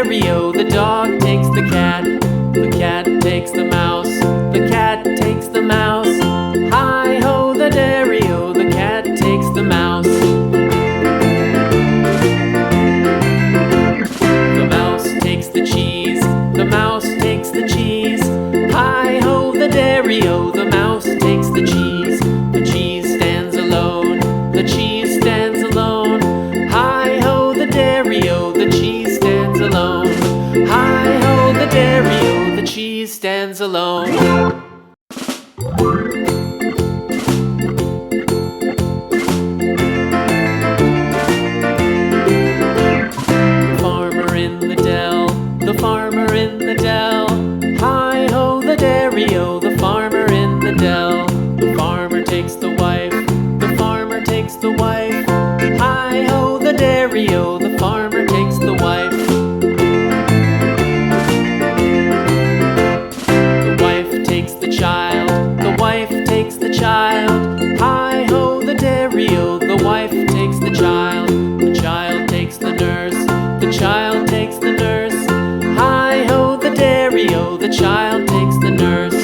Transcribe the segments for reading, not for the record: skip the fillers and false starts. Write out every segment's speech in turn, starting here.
dairy-o, the dog takes the cat. The cat takes the mouse, the cat takes the mouse. Hi-ho, the dairy-o, the cat takes the mouse. The mouse takes the cheese, the mouse takes the cheese. Hi-ho, the dairy-o, the mouse takes the cheese. The cheese stands alone, the cheese stands alone. Hi-ho, the dairy-o, the cheese stands alone. Hi-ho, the dairy-o, the cheese stands alone. The farmer in the dell. Hi-ho, the dairy-o, the farmer in the dell. The farmer takes the wife, the farmer takes the wife. Hi-ho, the dairy-o, the farmer takes the wife. The wife takes the child, the wife takes the child. Hi-ho, the dairy-o, the wife takes the child. The child takes the nurse, the child takes the nurse. Hi-ho, the dairy-o, the child takes the nurse.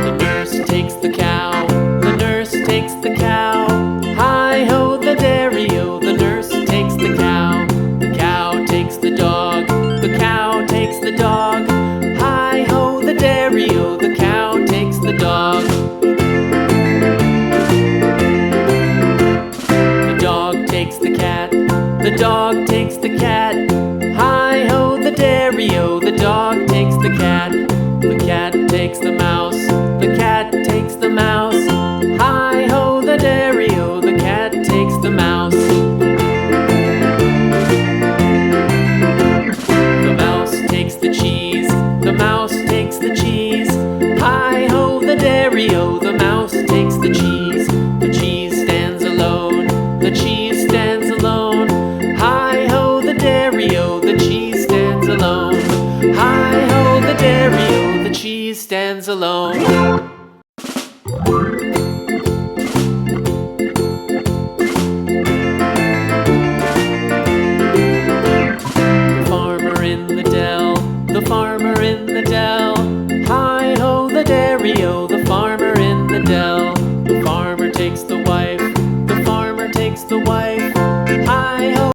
The nurse takes the cow, the nurse takes the cow. Hi-ho, the dairy-o, the nurse takes the cow. The cow takes the dog, the cow takes the dog. Hi-ho, the dairy-o, the cow takes the dog. The dog takes the cat, the dog takes the cat. Hi-ho, the dairy-o, the dog takes the cat. The cat takes the mouse,